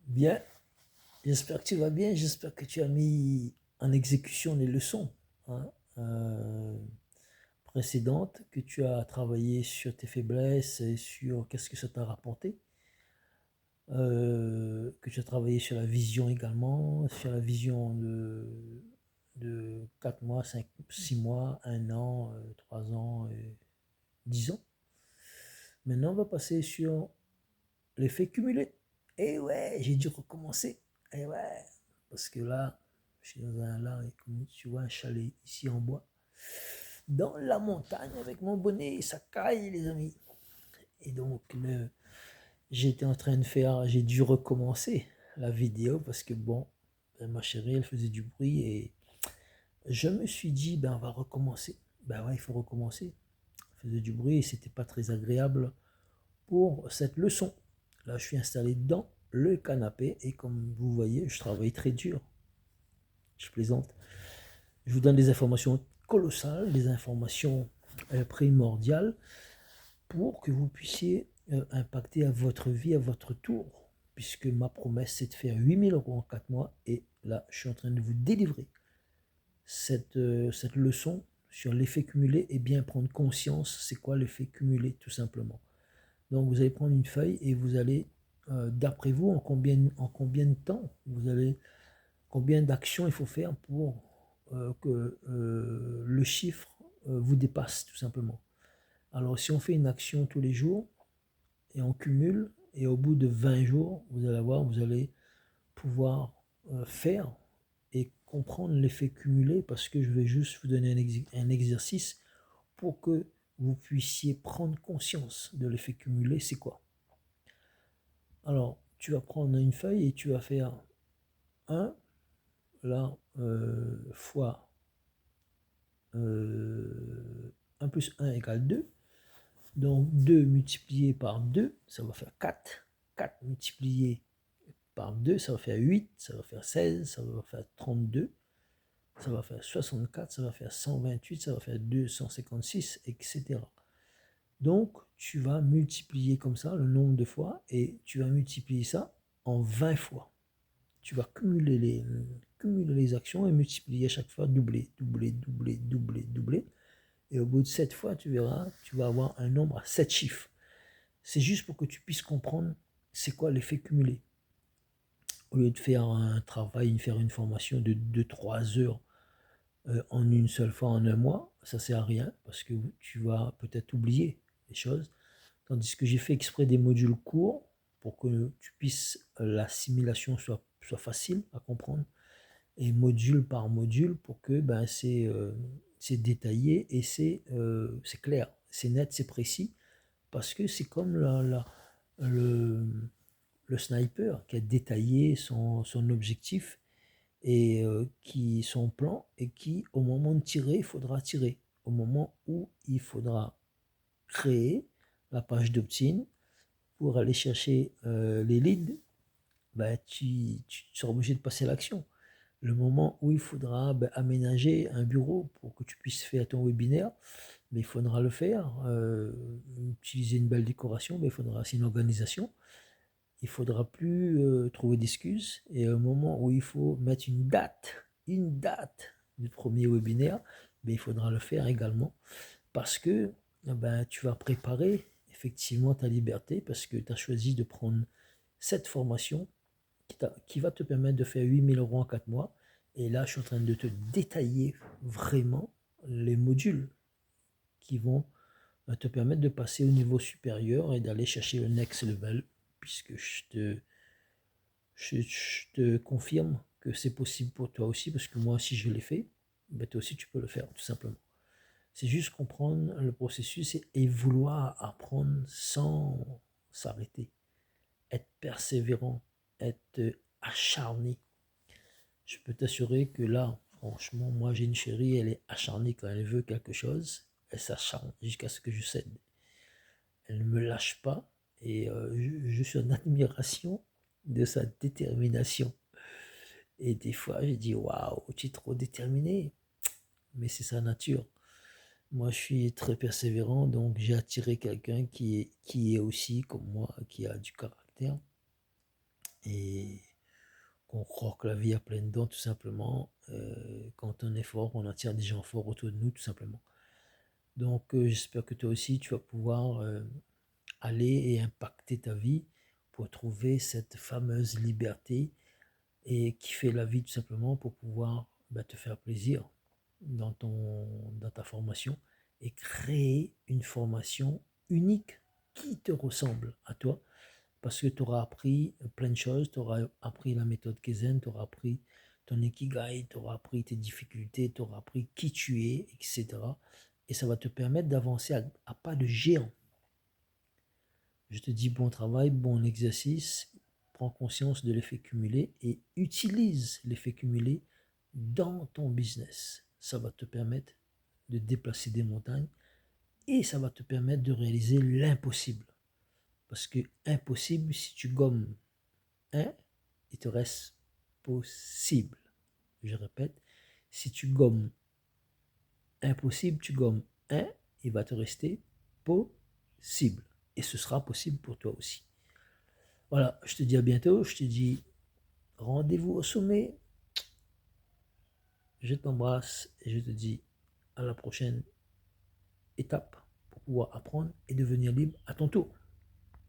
Bien, j'espère que tu vas bien, j'espère que tu as mis en exécution les leçons hein, euh, précédentes, que tu as travaillé sur tes faiblesses et sur qu'est-ce que ça t'a rapporté, que tu as travaillé sur la vision également, sur la vision de 4 mois, 5, 6 mois, 1 an, 3 ans, 10 ans. Maintenant, on va passer sur l'effet cumulé. Et ouais, j'ai dû recommencer. Et ouais, parce que là, je suis dans comme tu vois, un chalet ici en bois, dans la montagne avec mon bonnet, ça caille les amis. Et donc, j'étais en train de faire, j'ai dû recommencer la vidéo parce que bon, ma chérie, elle faisait du bruit et je me suis dit, ben on va recommencer. Ben ouais, il faut recommencer. Elle faisait du bruit et c'était pas très agréable pour cette leçon. Là, je suis installé dans le canapé et comme vous voyez, je travaille très dur. Je plaisante. Je vous donne des informations colossales, des informations primordiales pour que vous puissiez impacter à votre vie, à votre tour. Puisque ma promesse, c'est de faire 8 000 € en 4 mois. Et là, je suis en train de vous délivrer cette leçon sur l'effet cumulé et bien prendre conscience, c'est quoi l'effet cumulé, tout simplement. Donc, vous allez prendre une feuille et vous allez, d'après vous, en combien de temps vous allez, combien d'actions il faut faire pour que le chiffre vous dépasse, tout simplement. Alors, si on fait une action tous les jours et on cumule, et au bout de 20 jours, vous allez voir, vous allez pouvoir faire et comprendre l'effet cumulé parce que je vais juste vous donner un exercice pour que vous puissiez prendre conscience de l'effet cumulé, c'est quoi. Alors, tu vas prendre une feuille et tu vas faire 1, là, fois 1 plus 1 égale 2. Donc 2 multiplié par 2, ça va faire 4. 4 multiplié par 2, ça va faire 8, ça va faire 16, ça va faire 32, ça va faire 64, ça va faire 128, ça va faire 256, etc. Donc, tu vas multiplier comme ça le nombre de fois et tu vas multiplier ça en 20 fois. Tu vas cumuler les actions et multiplier à chaque fois, doubler, doubler, doubler, doubler, doubler. Et au bout de 7 fois, tu verras, tu vas avoir un nombre à 7 chiffres. C'est juste pour que tu puisses comprendre c'est quoi l'effet cumulé. Au lieu de faire un travail, faire une formation de 2-3 heures en une seule fois en un mois, ça ne sert à rien parce que tu vas peut-être oublier les choses. Tandis que j'ai fait exprès des modules courts pour que tu puisses, l'assimilation soit facile à comprendre et module par module pour que ben, c'est détaillé et c'est clair, c'est net, c'est précis parce que c'est comme le, le sniper qui a détaillé son objectif et son plan et qui au moment de tirer, il faudra tirer. Au moment où il faudra créer la page d'opt-in pour aller chercher les leads, bah, tu seras obligé de passer à l'action. Le moment où il faudra aménager un bureau pour que tu puisses faire ton webinaire, mais il faudra le faire. Utiliser une belle décoration, mais il faudra, c'est une organisation. Il ne faudra plus trouver d'excuses. Et au moment où il faut mettre une date du premier webinaire, mais il faudra le faire également parce que tu vas préparer effectivement ta liberté parce que tu as choisi de prendre cette formation qui va te permettre de faire 8 000 € en 4 mois. Et là, je suis en train de te détailler vraiment les modules qui vont te permettre de passer au niveau supérieur et d'aller chercher le next level, puisque je te confirme que c'est possible pour toi aussi, parce que moi, si je l'ai fait, toi aussi, tu peux le faire, tout simplement. C'est juste comprendre le processus et vouloir apprendre sans s'arrêter, être persévérant, être acharné. Je peux t'assurer que là, franchement, moi j'ai une chérie, elle est acharnée quand elle veut quelque chose, elle s'acharne jusqu'à ce que je cède. Elle ne me lâche pas et je suis en admiration de sa détermination. Et des fois, je dis waouh, tu es trop déterminé, mais c'est sa nature. Moi, je suis très persévérant, donc j'ai attiré quelqu'un qui est aussi comme moi, qui a du caractère. Et croire que la vie a plein de dons, tout simplement. Quand on est fort, on attire des gens forts autour de nous, tout simplement. Donc, j'espère que toi aussi, tu vas pouvoir aller et impacter ta vie pour trouver cette fameuse liberté et kiffer la vie, tout simplement, pour pouvoir te faire plaisir dans ta formation et créer une formation unique qui te ressemble à toi parce que tu auras appris plein de choses, tu auras appris la méthode Kaizen, tu auras appris ton Ikigai, tu auras appris tes difficultés, tu auras appris qui tu es, etc. Et ça va te permettre d'avancer à pas de géant. Je te dis bon travail, bon exercice, prends conscience de l'effet cumulé et utilise l'effet cumulé dans ton business. Ça va te permettre de déplacer des montagnes et ça va te permettre de réaliser l'impossible. Parce que impossible, si tu gommes un, il te reste possible. Je répète, si tu gommes impossible, tu gommes un, il va te rester possible. Et ce sera possible pour toi aussi. Voilà, je te dis à bientôt. Je te dis rendez-vous au sommet. Je t'embrasse et je te dis à la prochaine étape pour pouvoir apprendre et devenir libre à ton tour.